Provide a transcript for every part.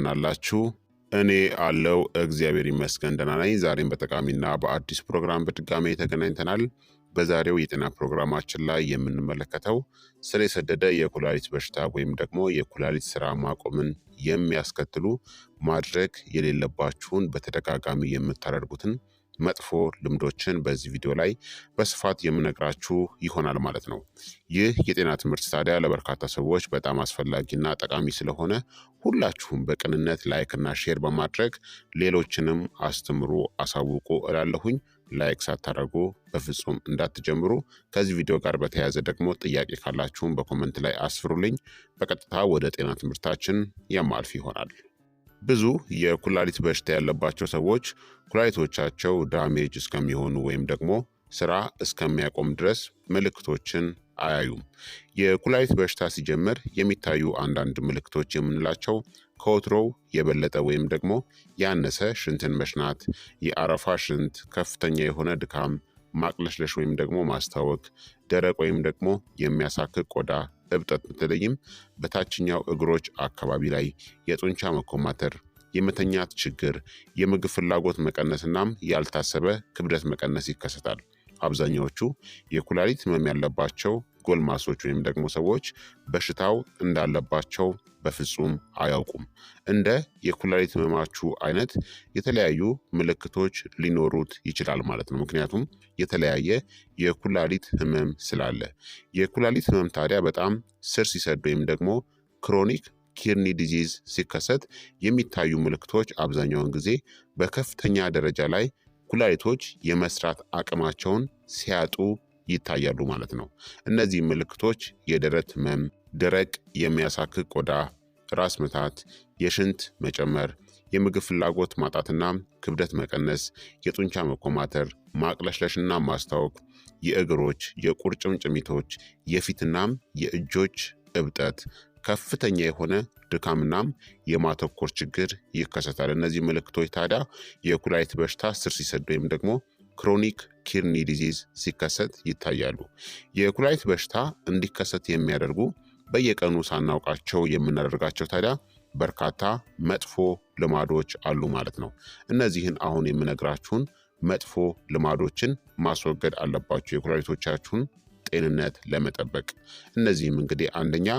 ናላችሁ እኔ አለው እግዚአብሔር ይመስገን ደህና ነኝ። ዛሬም በጠቃሚና በአዲስ ፕሮግራም በድጋሜ ተገናኝተናል። በዛሬው የጤና ፕሮግራማችን ላይ የምንመለከተው ስር የሰደደ የኩላሊት በሽታ ወይም ደግሞ የኩላሊት ስራ ማቆምን የሚያስከትሉ ማድረግ የሌለባችሁን በተደጋጋሚ የምታደርጉትን መጥፎ ልምዶችን በዚህ ቪዲዮ ላይ በስፋት የምነግራችሁ ይሆናል ማለት ነው። ይህ የጤና ትምህርት ታዲያ ለበርካታ ሰዎች በጣም አስፈላጊና ጠቃሚ ስለሆነ ሁላችሁም በቅንነት ላይክና ሼር በማድረግ ሌሎችንም አስተምሩ፣ አሳውቁ እላለሁኝ። ላይክ ሳታደርጉ በፍጹም እንዳትጀምሩ። ከዚህ ቪዲዮ ጋር በተያያዘ ደግሞ ጥያቄ ካላችሁም በኮመንት ላይ አስፍሩልኝ። በቀጥታ ወደ ጤና ትምህርታችን የማልፍ ይሆናል። ብዙ የኩላሊት በሽታ ያለባቸው ሰዎች ኩላሊቶቻቸው ዳሜጅ እስከሚሆኑ ወይም ደግሞ ስራ እስከሚያቆም ድረስ ምልክቶችን አያዩም። የኩላሊት በሽታ ሲጀምር የሚታዩ አንዳንድ ምልክቶች የምንላቸው ከወትሮው የበለጠ ወይም ደግሞ ያነሰ ሽንትን መሽናት፣ የአረፋ ሽንት፣ ከፍተኛ የሆነ ድካም፣ ማቅለሽለሽ ወይም ደግሞ ማስታወክ፣ ደረቅ ወይም ደግሞ የሚያሳክክ ቆዳ፣ እብጠት በተለይም በታችኛው እግሮች አካባቢ ላይ፣ የጡንቻ መኮማተር፣ የመተኛት ችግር፣ የምግብ ፍላጎት መቀነስናም ያልታሰበ ክብደት መቀነስ ይከሰታል። አብዛኛዎቹ የኩላሊት ህመም ያለባቸው ጎልማሶች ወይም ደግሞ ሰዎች በሽታው እንዳለባቸው በፍጹም አያውቁም። እንደ የኩላሊት ህመማችሁ አይነት የተለያዩ ምልክቶች ሊኖሩት ይችላል ማለት ነው። ምክንያቱም የተለያየ የኩላሊት ህመም ስላለ። የኩላሊት ህመም ታዲያ በጣም ስር ሲሰድ ወይም ደግሞ ክሮኒክ ኪድኒ ዲዚዝ ሲከሰት የሚታዩ ምልክቶች አብዛኛውን ጊዜ በከፍተኛ ደረጃ ላይ ኩላሊቶች የመስራት አቅማቸውን ሲያጡ ይታያሉ ማለት ነው። እነዚህ ምልክቶች የደረት ህመም፣ ደረቅ የሚያሳክክ ቆዳ፣ ራስ ምታት፣ የሽንት መጨመር፣ የምግብ ፍላጎት ማጣትና ክብደት መቀነስ፣ የጡንቻ መኮማተር፣ ማቅለሽለሽና ማስታወክ፣ የእግሮች የቁርጭምጭሚቶች፣ የፊትናም የእጆች እብጠት፣ ከፍተኛ የሆነ ድካምናም የማተኮር ችግር ይከሰታል። እነዚህ ምልክቶች ታዲያ የኩላሊት በሽታ ስር ሲሰድ ወይም ደግሞ ክሮኒክ ኪድኒ ዲዚዝ ሲከሰት ይታያሉ። የኩላሊት በሽታ እንዲከሰት የሚያደርጉ በየቀኑ ሳናውቃቸው የምናደርጋቸው ታዲያ በርካታ መጥፎ ልማዶች አሉ ማለት ነው። እነዚህን አሁን የምነግራችሁን መጥፎ ልማዶችን ማስወገድ አለባችሁ የኩላሊቶቻችሁን ጤንነት ለመጠበቅ። እነዚህም እንግዲህ አንደኛ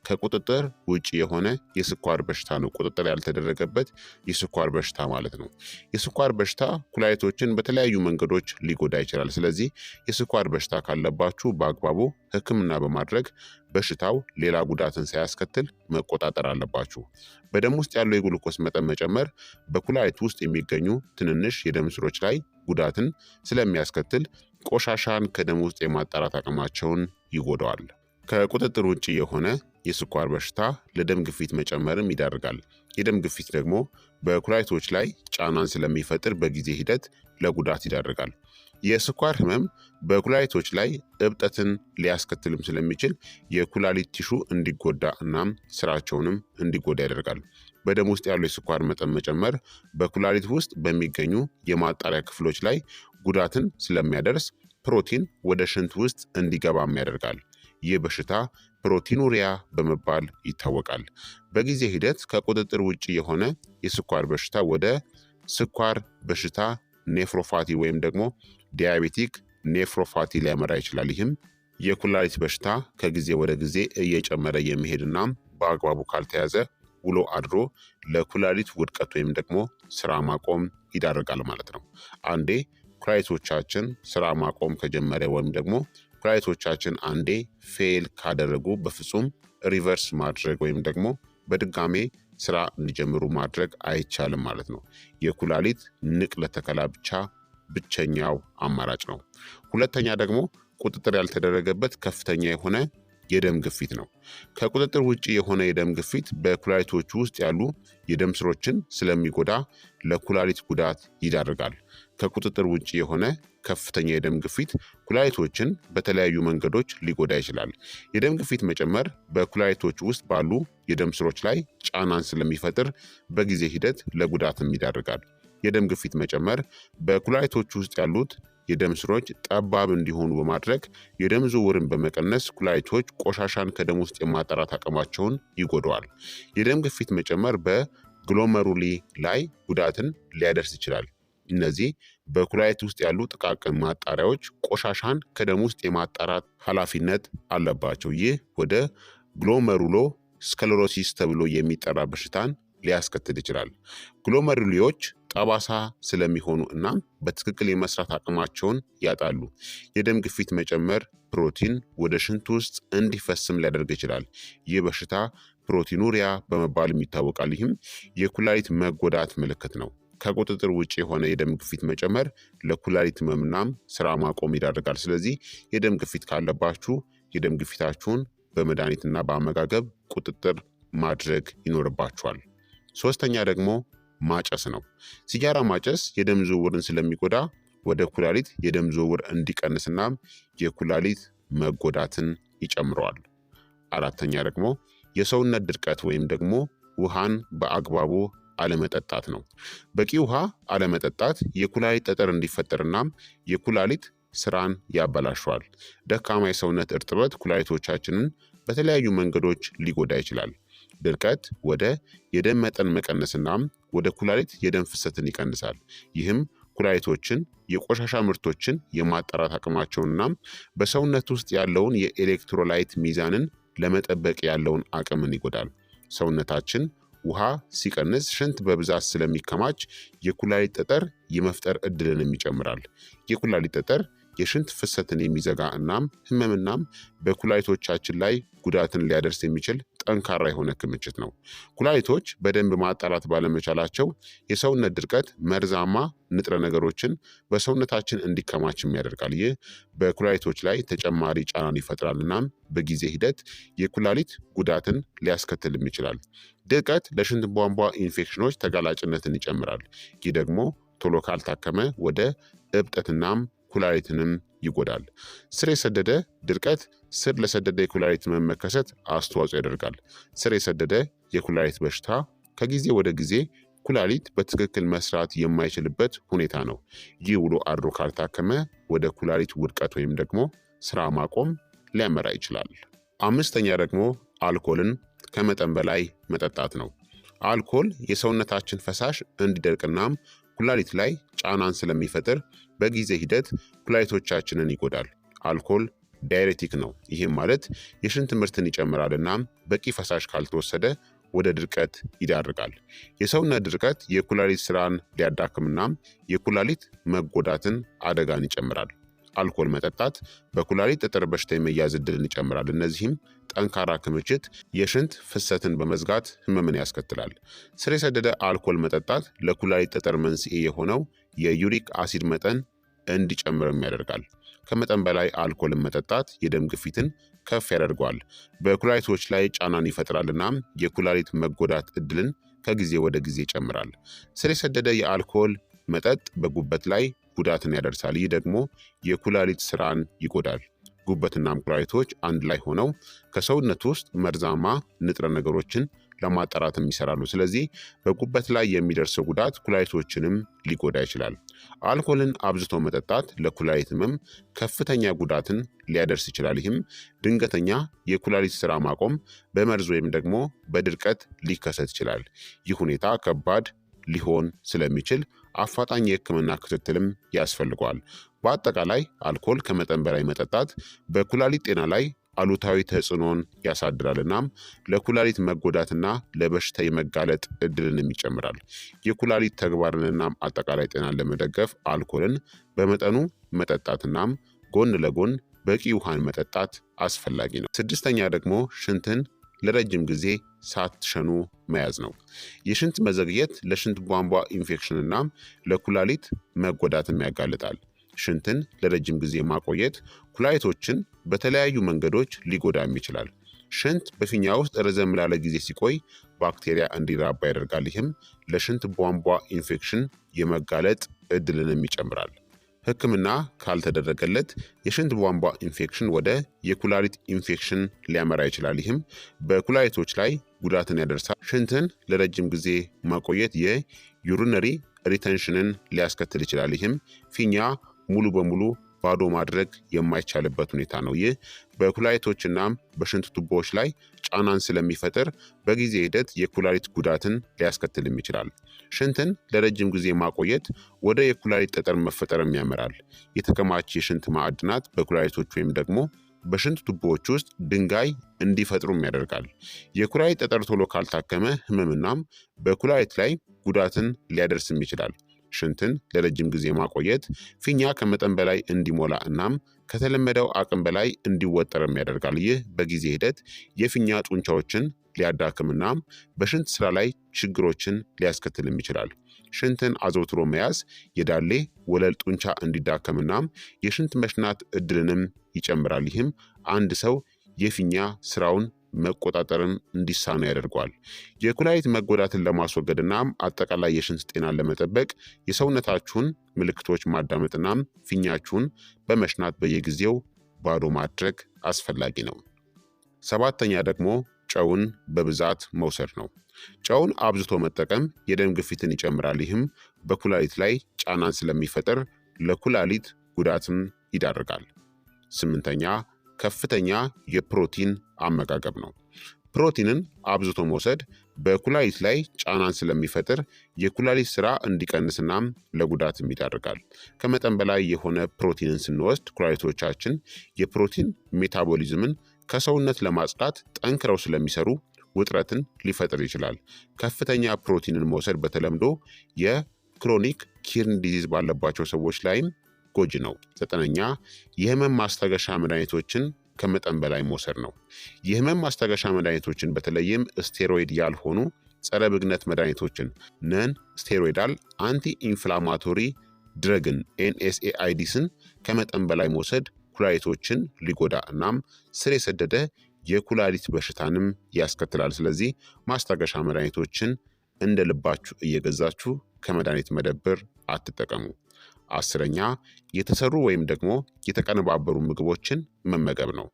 ከቁጥጥር ውጭ የሆነ የስኳር በሽታ ነው። ቁጥጥር ያልተደረገበት የስኳር በሽታ ማለት ነው። የስኳር በሽታ ኩላሊቶችን በተለያዩ መንገዶች ሊጎዳ ይችላል። ስለዚህ የስኳር በሽታ ካለባችሁ በአግባቡ ሕክምና በማድረግ በሽታው ሌላ ጉዳትን ሳያስከትል መቆጣጠር አለባችሁ። በደም ውስጥ ያለው የግሉኮስ መጠን መጨመር በኩላሊት ውስጥ የሚገኙ ትንንሽ የደም ስሮች ላይ ጉዳትን ስለሚያስከትል ቆሻሻን ከደም ውስጥ የማጣራት አቅማቸውን ይጎዳዋል። ከቁጥጥር ውጭ የሆነ የስኳር በሽታ ለደም ግፊት መጨመርም ይዳርጋል። የደም ግፊት ደግሞ በኩላሊቶች ላይ ጫናን ስለሚፈጥር በጊዜ ሂደት ለጉዳት ይዳርጋል። የስኳር ህመም በኩላሊቶች ላይ እብጠትን ሊያስከትልም ስለሚችል የኩላሊት ቲሹ እንዲጎዳ እናም ስራቸውንም እንዲጎዳ ያደርጋል። በደም ውስጥ ያለው የስኳር መጠን መጨመር በኩላሊት ውስጥ በሚገኙ የማጣሪያ ክፍሎች ላይ ጉዳትን ስለሚያደርስ ፕሮቲን ወደ ሽንት ውስጥ እንዲገባም ያደርጋል። ይህ በሽታ ፕሮቲኑሪያ በመባል ይታወቃል። በጊዜ ሂደት ከቁጥጥር ውጭ የሆነ የስኳር በሽታ ወደ ስኳር በሽታ ኔፍሮፓቲ ወይም ደግሞ ዲያቤቲክ ኔፍሮፓቲ ሊያመራ ይችላል። ይህም የኩላሊት በሽታ ከጊዜ ወደ ጊዜ እየጨመረ የሚሄድና በአግባቡ ካልተያዘ ውሎ አድሮ ለኩላሊት ውድቀት ወይም ደግሞ ስራ ማቆም ይዳርጋል ማለት ነው። አንዴ ኩላሊቶቻችን ስራ ማቆም ከጀመረ ወይም ደግሞ ኩላሊቶቻችን አንዴ ፌል ካደረጉ በፍጹም ሪቨርስ ማድረግ ወይም ደግሞ በድጋሜ ስራ እንዲጀምሩ ማድረግ አይቻልም ማለት ነው። የኩላሊት ንቅለ ተከላ ብቻ ብቸኛው አማራጭ ነው። ሁለተኛ ደግሞ ቁጥጥር ያልተደረገበት ከፍተኛ የሆነ የደም ግፊት ነው። ከቁጥጥር ውጭ የሆነ የደም ግፊት በኩላሊቶቹ ውስጥ ያሉ የደም ስሮችን ስለሚጎዳ ለኩላሊት ጉዳት ይዳርጋል። ከቁጥጥር ውጭ የሆነ ከፍተኛ የደም ግፊት ኩላሊቶችን በተለያዩ መንገዶች ሊጎዳ ይችላል። የደም ግፊት መጨመር በኩላሊቶች ውስጥ ባሉ የደም ስሮች ላይ ጫናን ስለሚፈጥር በጊዜ ሂደት ለጉዳትም ይዳርጋል። የደም ግፊት መጨመር በኩላሊቶች ውስጥ ያሉት የደም ስሮች ጠባብ እንዲሆኑ በማድረግ የደም ዝውውርን በመቀነስ ኩላሊቶች ቆሻሻን ከደም ውስጥ የማጣራት አቅማቸውን ይጎደዋል። የደም ግፊት መጨመር ግሎመሩሊ ላይ ጉዳትን ሊያደርስ ይችላል። እነዚህ በኩላሊት ውስጥ ያሉ ጥቃቅን ማጣሪያዎች ቆሻሻን ከደም ውስጥ የማጣራት ኃላፊነት አለባቸው። ይህ ወደ ግሎመሩሎ ስክለሮሲስ ተብሎ የሚጠራ በሽታን ሊያስከትል ይችላል። ግሎመሩሊዎች ጠባሳ ስለሚሆኑ እናም በትክክል የመስራት አቅማቸውን ያጣሉ። የደም ግፊት መጨመር ፕሮቲን ወደ ሽንት ውስጥ እንዲፈስም ሊያደርግ ይችላል። ይህ በሽታ ፕሮቲኑሪያ በመባልም ይታወቃል። ይህም የኩላሊት መጎዳት ምልክት ነው። ከቁጥጥር ውጭ የሆነ የደም ግፊት መጨመር ለኩላሊት ህመምናም ስራ ማቆም ይዳርጋል። ስለዚህ የደም ግፊት ካለባችሁ የደም ግፊታችሁን በመድኃኒትና በአመጋገብ ቁጥጥር ማድረግ ይኖርባችኋል። ሶስተኛ ደግሞ ማጨስ ነው። ሲጋራ ማጨስ የደም ዝውውርን ስለሚጎዳ ወደ ኩላሊት የደም ዝውውር እንዲቀንስና የኩላሊት መጎዳትን ይጨምረዋል። አራተኛ ደግሞ የሰውነት ድርቀት ወይም ደግሞ ውሃን በአግባቡ አለመጠጣት ነው። በቂ ውሃ አለመጠጣት የኩላሊት ጠጠር እንዲፈጠርና የኩላሊት ስራን ያበላሸዋል። ደካማ የሰውነት እርጥበት ኩላሊቶቻችንን በተለያዩ መንገዶች ሊጎዳ ይችላል። ድርቀት ወደ የደም መጠን መቀነስና ወደ ኩላሊት የደም ፍሰትን ይቀንሳል። ይህም ኩላሊቶችን የቆሻሻ ምርቶችን የማጣራት አቅማቸውንና በሰውነት ውስጥ ያለውን የኤሌክትሮላይት ሚዛንን ለመጠበቅ ያለውን አቅምን ይጎዳል። ሰውነታችን ውሃ ሲቀንስ ሽንት በብዛት ስለሚከማች የኩላሊት ጠጠር የመፍጠር እድልንም ይጨምራል። የኩላሊት ጠጠር የሽንት ፍሰትን የሚዘጋ እናም ህመምናም በኩላሊቶቻችን ላይ ጉዳትን ሊያደርስ የሚችል ጠንካራ የሆነ ክምችት ነው። ኩላሊቶች በደንብ ማጣራት ባለመቻላቸው የሰውነት ድርቀት መርዛማ ንጥረ ነገሮችን በሰውነታችን እንዲከማችም ያደርጋል። ይህ በኩላሊቶች ላይ ተጨማሪ ጫናን ይፈጥራል እናም በጊዜ ሂደት የኩላሊት ጉዳትን ሊያስከትልም ይችላል። ድርቀት ለሽንት ቧንቧ ኢንፌክሽኖች ተጋላጭነትን ይጨምራል። ይህ ደግሞ ቶሎ ካልታከመ ወደ እብጠትናም ኩላሊትንም ይጎዳል። ስር የሰደደ ድርቀት ስር ለሰደደ የኩላሊት መከሰት አስተዋጽኦ ያደርጋል። ስር የሰደደ የኩላሊት በሽታ ከጊዜ ወደ ጊዜ ኩላሊት በትክክል መስራት የማይችልበት ሁኔታ ነው። ይህ ውሎ አድሮ ካልታከመ ወደ ኩላሊት ውድቀት ወይም ደግሞ ስራ ማቆም ሊያመራ ይችላል። አምስተኛ ደግሞ አልኮልን ከመጠን በላይ መጠጣት ነው። አልኮል የሰውነታችን ፈሳሽ እንዲደርቅናም ኩላሊት ላይ ጫናን ስለሚፈጥር በጊዜ ሂደት ኩላሊቶቻችንን ይጎዳል። አልኮል ዳይሬቲክ ነው። ይህም ማለት የሽንት ምርትን ይጨምራል እናም በቂ ፈሳሽ ካልተወሰደ ወደ ድርቀት ይዳርጋል። የሰውነት ድርቀት የኩላሊት ስራን ሊያዳክምናም የኩላሊት መጎዳትን አደጋን ይጨምራል። አልኮል መጠጣት በኩላሊት ጠጠር በሽታ የመያዝ ዕድልን ይጨምራል። እነዚህም ጠንካራ ክምችት የሽንት ፍሰትን በመዝጋት ህመምን ያስከትላል። ስር የሰደደ አልኮል መጠጣት ለኩላሊት ጠጠር መንስኤ የሆነው የዩሪክ አሲድ መጠን እንዲጨምርም ያደርጋል። ከመጠን በላይ አልኮልን መጠጣት የደም ግፊትን ከፍ ያደርገዋል፣ በኩላሊቶች ላይ ጫናን ይፈጥራል እናም የኩላሊት መጎዳት ዕድልን ከጊዜ ወደ ጊዜ ይጨምራል። ስር የሰደደ የአልኮል መጠጥ በጉበት ላይ ጉዳትን ያደርሳል። ይህ ደግሞ የኩላሊት ስራን ይጎዳል። ጉበትናም ኩላሊቶች አንድ ላይ ሆነው ከሰውነት ውስጥ መርዛማ ንጥረ ነገሮችን ለማጣራትም ይሰራሉ። ስለዚህ በጉበት ላይ የሚደርሰው ጉዳት ኩላሊቶችንም ሊጎዳ ይችላል። አልኮልን አብዝቶ መጠጣት ለኩላሊት ህመም ከፍተኛ ጉዳትን ሊያደርስ ይችላል። ይህም ድንገተኛ የኩላሊት ስራ ማቆም፣ በመርዝ ወይም ደግሞ በድርቀት ሊከሰት ይችላል። ይህ ሁኔታ ከባድ ሊሆን ስለሚችል አፋጣኝ የህክምና ክትትልም ያስፈልገዋል። በአጠቃላይ አልኮል ከመጠን በላይ መጠጣት በኩላሊት ጤና ላይ አሉታዊ ተጽዕኖን ያሳድራል እናም ለኩላሊት መጎዳትና ለበሽታ የመጋለጥ እድልንም ይጨምራል። የኩላሊት ተግባርንናም አጠቃላይ ጤናን ለመደገፍ አልኮልን በመጠኑ መጠጣትናም ጎን ለጎን በቂ ውሃን መጠጣት አስፈላጊ ነው። ስድስተኛ ደግሞ ሽንትን ለረጅም ጊዜ ሳትሸኑ መያዝ ነው። የሽንት መዘግየት ለሽንት ቧንቧ ኢንፌክሽንና ለኩላሊት መጎዳትም ያጋልጣል። ሽንትን ለረጅም ጊዜ ማቆየት ኩላሊቶችን በተለያዩ መንገዶች ሊጎዳም ይችላል። ሽንት በፊኛ ውስጥ ረዘም ላለ ጊዜ ሲቆይ ባክቴሪያ እንዲራባ ያደርጋል። ይህም ለሽንት ቧንቧ ኢንፌክሽን የመጋለጥ እድልንም ይጨምራል። ህክምና ካልተደረገለት የሽንት ቧንቧ ኢንፌክሽን ወደ የኩላሊት ኢንፌክሽን ሊያመራ ይችላል። ይህም በኩላሊቶች ላይ ጉዳትን ያደርሳል። ሽንትን ለረጅም ጊዜ ማቆየት የዩሪነሪ ሪተንሽንን ሊያስከትል ይችላል። ይህም ፊኛ ሙሉ በሙሉ ባዶ ማድረግ የማይቻልበት ሁኔታ ነው። ይህ በኩላሊቶችናም በሽንት ቱቦዎች ላይ ጫናን ስለሚፈጥር በጊዜ ሂደት የኩላሊት ጉዳትን ሊያስከትልም ይችላል። ሽንትን ለረጅም ጊዜ ማቆየት ወደ የኩላሊት ጠጠር መፈጠርም ያመራል። የተከማቸ የሽንት ማዕድናት በኩላሊቶች ወይም ደግሞ በሽንት ቱቦዎች ውስጥ ድንጋይ እንዲፈጥሩም ያደርጋል። የኩላሊት ጠጠር ቶሎ ካልታከመ ህመምናም በኩላሊት ላይ ጉዳትን ሊያደርስም ይችላል። ሽንትን ለረጅም ጊዜ ማቆየት ፊኛ ከመጠን በላይ እንዲሞላ እናም ከተለመደው አቅም በላይ እንዲወጠርም ያደርጋል። ይህ በጊዜ ሂደት የፊኛ ጡንቻዎችን ሊያዳክምናም በሽንት ስራ ላይ ችግሮችን ሊያስከትልም ይችላል። ሽንትን አዘውትሮ መያዝ የዳሌ ወለል ጡንቻ እንዲዳከምናም የሽንት መሽናት እድልንም ይጨምራል። ይህም አንድ ሰው የፊኛ ስራውን መቆጣጠርን እንዲሳነው ያደርገዋል። የኩላሊት መጎዳትን ለማስወገድናም አጠቃላይ የሽንት ጤናን ለመጠበቅ የሰውነታችሁን ምልክቶች ማዳመጥናም ፊኛችሁን በመሽናት በየጊዜው ባዶ ማድረግ አስፈላጊ ነው። ሰባተኛ ደግሞ ጨውን በብዛት መውሰድ ነው። ጨውን አብዝቶ መጠቀም የደም ግፊትን ይጨምራል። ይህም በኩላሊት ላይ ጫናን ስለሚፈጥር ለኩላሊት ጉዳትን ይዳርጋል። ስምንተኛ ከፍተኛ የፕሮቲን አመጋገብ ነው። ፕሮቲንን አብዝቶ መውሰድ በኩላሊት ላይ ጫናን ስለሚፈጥር የኩላሊት ስራ እንዲቀንስናም ለጉዳትም ይዳርጋል። ከመጠን በላይ የሆነ ፕሮቲንን ስንወስድ ኩላሊቶቻችን የፕሮቲን ሜታቦሊዝምን ከሰውነት ለማጽዳት ጠንክረው ስለሚሰሩ ውጥረትን ሊፈጥር ይችላል። ከፍተኛ ፕሮቲንን መውሰድ በተለምዶ የክሮኒክ ኪድኒ ዲዚዝ ባለባቸው ሰዎች ላይም ጎጂ ነው። ዘጠነኛ የህመም ማስታገሻ መድኃኒቶችን ከመጠን በላይ መውሰድ ነው። የህመም ማስታገሻ መድኃኒቶችን በተለይም ስቴሮይድ ያልሆኑ ጸረ ብግነት መድኃኒቶችን ነን ስቴሮይዳል አንቲ ኢንፍላማቶሪ ድረግን ኤንኤስኤአይዲስን ከመጠን በላይ መውሰድ ኩላሊቶችን ሊጎዳ እናም ስር የሰደደ የኩላሊት በሽታንም ያስከትላል። ስለዚህ ማስታገሻ መድኃኒቶችን እንደ ልባችሁ እየገዛችሁ ከመድኃኒት መደብር አትጠቀሙ። አስረኛ የተሰሩ ወይም ደግሞ የተቀነባበሩ ምግቦችን መመገብ ነው።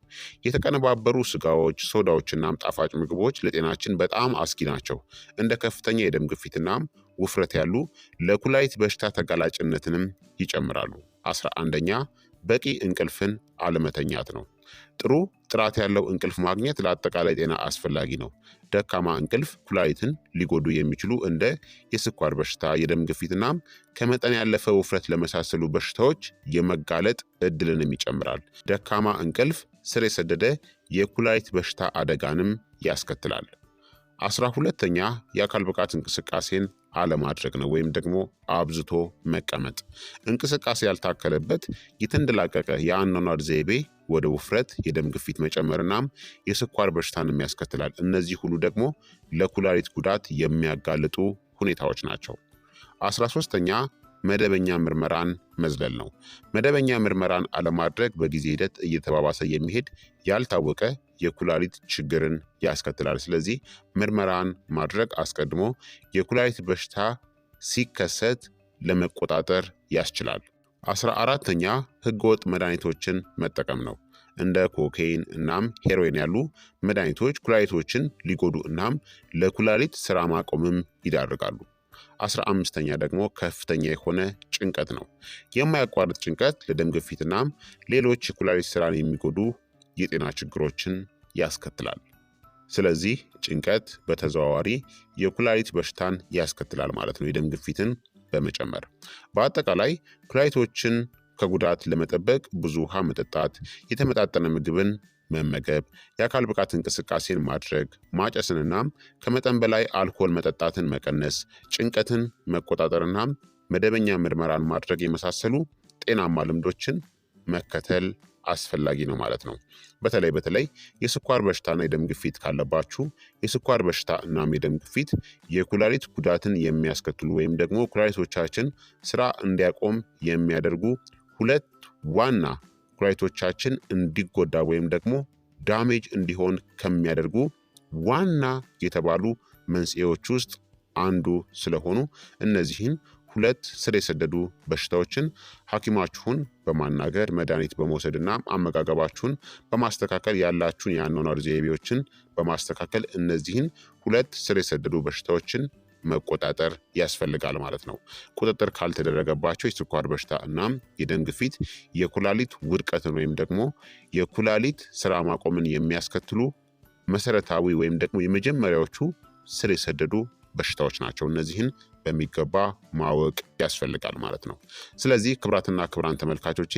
የተቀነባበሩ ስጋዎች፣ ሶዳዎችናም ጣፋጭ ምግቦች ለጤናችን በጣም አስጊ ናቸው። እንደ ከፍተኛ የደም ግፊትናም ውፍረት ያሉ ለኩላሊት በሽታ ተጋላጭነትንም ይጨምራሉ። 11ኛ በቂ እንቅልፍን አለመተኛት ነው። ጥሩ ጥራት ያለው እንቅልፍ ማግኘት ለአጠቃላይ ጤና አስፈላጊ ነው። ደካማ እንቅልፍ ኩላሊትን ሊጎዱ የሚችሉ እንደ የስኳር በሽታ፣ የደም ግፊትናም ከመጠን ያለፈ ውፍረት ለመሳሰሉ በሽታዎች የመጋለጥ እድልንም ይጨምራል። ደካማ እንቅልፍ ስር የሰደደ የኩላሊት በሽታ አደጋንም ያስከትላል። 12ኛ የአካል ብቃት እንቅስቃሴን አለማድረግ ነው ወይም ደግሞ አብዝቶ መቀመጥ። እንቅስቃሴ ያልታከለበት የተንደላቀቀ የአኗኗር ዘይቤ ወደ ውፍረት፣ የደም ግፊት መጨመርናም የስኳር በሽታንም ያስከትላል። እነዚህ ሁሉ ደግሞ ለኩላሊት ጉዳት የሚያጋልጡ ሁኔታዎች ናቸው። 13ኛ መደበኛ ምርመራን መዝለል ነው። መደበኛ ምርመራን አለማድረግ በጊዜ ሂደት እየተባባሰ የሚሄድ ያልታወቀ የኩላሊት ችግርን ያስከትላል። ስለዚህ ምርመራን ማድረግ አስቀድሞ የኩላሊት በሽታ ሲከሰት ለመቆጣጠር ያስችላል። 14ኛ ህገወጥ መድኃኒቶችን መጠቀም ነው። እንደ ኮኬይን እናም ሄሮይን ያሉ መድኃኒቶች ኩላሊቶችን ሊጎዱ እናም ለኩላሊት ስራ ማቆምም ይዳርጋሉ። 15ኛ ደግሞ ከፍተኛ የሆነ ጭንቀት ነው። የማያቋርጥ ጭንቀት ለደም ግፊትናም ሌሎች የኩላሊት ስራን የሚጎዱ የጤና ችግሮችን ያስከትላል። ስለዚህ ጭንቀት በተዘዋዋሪ የኩላሊት በሽታን ያስከትላል ማለት ነው፣ የደም ግፊትን በመጨመር። በአጠቃላይ ኩላሊቶችን ከጉዳት ለመጠበቅ ብዙ ውሃ መጠጣት፣ የተመጣጠነ ምግብን መመገብ፣ የአካል ብቃት እንቅስቃሴን ማድረግ፣ ማጨስንናም ከመጠን በላይ አልኮል መጠጣትን መቀነስ፣ ጭንቀትን መቆጣጠርናም መደበኛ ምርመራን ማድረግ የመሳሰሉ ጤናማ ልምዶችን መከተል አስፈላጊ ነው ማለት ነው። በተለይ የስኳር በሽታና የደም ግፊት ካለባችሁ የስኳር በሽታ እናም የደም ግፊት የኩላሊት ጉዳትን የሚያስከትሉ ወይም ደግሞ ኩላሊቶቻችን ስራ እንዲያቆም የሚያደርጉ ሁለት ዋና ኩላሊቶቻችን እንዲጎዳ ወይም ደግሞ ዳሜጅ እንዲሆን ከሚያደርጉ ዋና የተባሉ መንስኤዎች ውስጥ አንዱ ስለሆኑ እነዚህን ሁለት ስር የሰደዱ በሽታዎችን ሐኪማችሁን በማናገር መድኃኒት በመውሰድና አመጋገባችሁን በማስተካከል ያላችሁን የአኗኗር ዘይቤዎችን በማስተካከል እነዚህን ሁለት ስር የሰደዱ በሽታዎችን መቆጣጠር ያስፈልጋል ማለት ነው። ቁጥጥር ካልተደረገባቸው የስኳር በሽታ እናም የደም ግፊት የኩላሊት ውድቀትን ወይም ደግሞ የኩላሊት ስራ ማቆምን የሚያስከትሉ መሰረታዊ ወይም ደግሞ የመጀመሪያዎቹ ስር የሰደዱ በሽታዎች ናቸው። እነዚህን በሚገባ ማወቅ ያስፈልጋል ማለት ነው። ስለዚህ ክቡራትና ክቡራን ተመልካቾቼ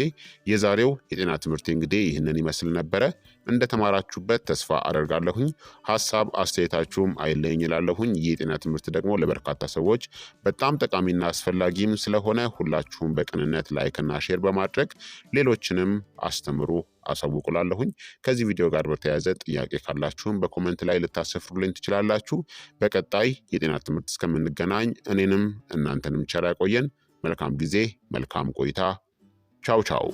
የዛሬው የጤና ትምህርት እንግዲህ ይህንን ይመስል ነበረ። እንደተማራችሁበት ተስፋ አደርጋለሁኝ። ሀሳብ አስተያየታችሁም አይለኝ ይላለሁኝ። ይህ የጤና ትምህርት ደግሞ ለበርካታ ሰዎች በጣም ጠቃሚና አስፈላጊም ስለሆነ ሁላችሁም በቅንነት ላይክና ሼር በማድረግ ሌሎችንም አስተምሩ አሳውቁላለሁኝ። ከዚህ ቪዲዮ ጋር በተያያዘ ጥያቄ ካላችሁም በኮመንት ላይ ልታሰፍሩልኝ ትችላላችሁ። በቀጣይ የጤና ትምህርት እስከምንገናኝ እኔንም እናንተንም ቸር ያቆየን። መልካም ጊዜ፣ መልካም ቆይታ። ቻው ቻው።